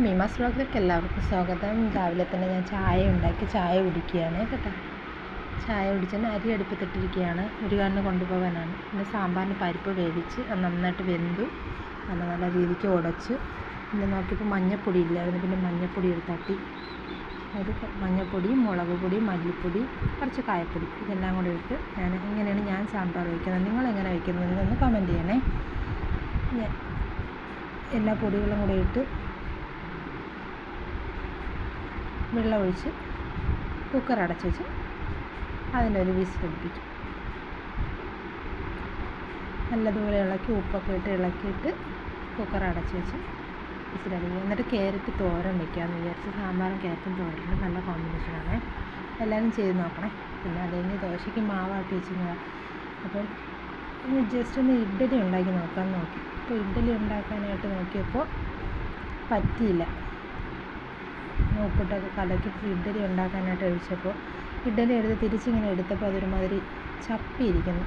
മീമാസ് വ്ലോഗിലേക്ക് എല്ലാവർക്കും സ്വാഗതം. രാവിലെ തന്നെ ഞാൻ ചായ ഉണ്ടാക്കി ചായ കുടിക്കുകയാണ് കേട്ടോ. ചായ കുടിച്ചാൽ അരി അടുപ്പത്തിട്ടിരിക്കുകയാണ്. ഒരു കാലിന് കൊണ്ടുപോകാനാണ്. പിന്നെ സാമ്പാറിന് പരിപ്പ് വേവിച്ച് അത് നന്നായിട്ട് വെന്തു നല്ല രീതിക്ക് ഉടച്ച്. പിന്നെ നോക്കിയപ്പോൾ മഞ്ഞൾപ്പൊടി ഇല്ലായിരുന്നു. പിന്നെ മഞ്ഞൾപ്പൊടി തട്ടി ഒരു മഞ്ഞൾപ്പൊടി, മുളക് പൊടി, മല്ലിപ്പൊടി, കുറച്ച് കായപ്പൊടി ഇതെല്ലാം കൂടി ഇട്ട് ഇങ്ങനെയാണ് ഞാൻ സാമ്പാർ വയ്ക്കുന്നത്. നിങ്ങളെങ്ങനെ വയ്ക്കുന്നതെന്നൊന്ന് കമൻറ്റ് ചെയ്യണേ. എല്ലാ പൊടികളും കൂടി ഇട്ട് വെള്ളം ഒഴിച്ച് കുക്കർ അടച്ച് വെച്ച് അതിനൊരു വിസിലടിപ്പിക്കും. നല്ലതുപോലെ ഇളക്കി ഉപ്പൊക്കെ ഇട്ട് ഇളക്കിയിട്ട് കുക്കർ അടച്ച് വെച്ച് വിസിലടിക്കുക. എന്നിട്ട് ക്യാരറ്റ് തോരൻ വയ്ക്കാമെന്ന് വിചാരിച്ച്. സാമ്പാറും ക്യാരറ്റും തോരനും നല്ല കോമ്പിനേഷനാണ്. എല്ലാവരും ചെയ്ത് നോക്കണേ. പിന്നെ അത് കഴിഞ്ഞ് ദോശയ്ക്ക് മാവാട്ടി വെച്ചിരുന്നതാണ്. അപ്പം ജസ്റ്റ് ഒന്ന് ഇഡ്ഡലി ഉണ്ടാക്കി നോക്കാമെന്ന് നോക്കി. അപ്പോൾ ഇഡ്ഡലി ഉണ്ടാക്കാനായിട്ട് നോക്കിയപ്പോൾ പറ്റിയില്ല. ഉപ്പിട്ടൊക്കെ കലക്കി ഇഡ്ഡലി ഉണ്ടാക്കാനായിട്ട് ഒഴിച്ചപ്പോൾ ഇഡ്ഡലി എടുത്ത് തിരിച്ചിങ്ങനെ എടുത്തപ്പോൾ അതൊരുമാതിരി ചപ്പിയിരിക്കുന്നു.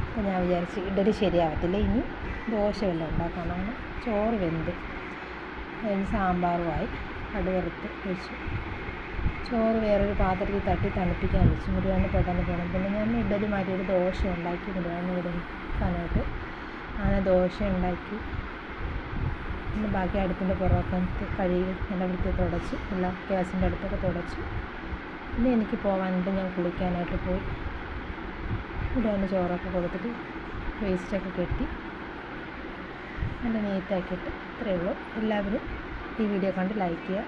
അപ്പോൾ ഞാൻ വിചാരിച്ച് ഇഡ്ഡലി ശരിയാവത്തില്ല, ഇനി ദോശ വല്ലതും ഉണ്ടാക്കാനാണ്. ചോറ് വെന്ത് അതിന് സാമ്പാറുമായി കടുവറുത്ത് വെച്ചു. ചോറ് വേറൊരു പാത്രത്തിൽ തട്ടി തണുപ്പിക്കാൻ വെച്ചു. മുരുകന് പെട്ടെന്ന് പോകണം. പിന്നെ ഞാൻ ഇഡ്ഡലി മാറ്റിയിട്ട് ദോശ ഉണ്ടാക്കി മുരുകന് കൊടുക്കാനായിട്ട് അങ്ങനെ ദോശ ഉണ്ടാക്കി. പിന്നെ ബാക്കി അടുപ്പിൻ്റെ പുറമൊക്കെ കഴുകി നല്ല വൃത്തി തുടച്ച് എല്ലാം ഗ്യാസിൻ്റെ അടുത്തൊക്കെ തുടച്ച്. പിന്നെ എനിക്ക് പോകാനായിട്ട് ഞാൻ കുളിക്കാനായിട്ട് പോയി. മുരുകന് ചോറൊക്കെ കൊടുത്തിട്ട് വേസ്റ്റൊക്കെ കെട്ടി നല്ല നീറ്റാക്കിയിട്ട് ഇത്രയേ ഉള്ളൂ. എല്ലാവരും ഈ വീഡിയോ കണ്ട് ലൈക്ക് ചെയ്യുക.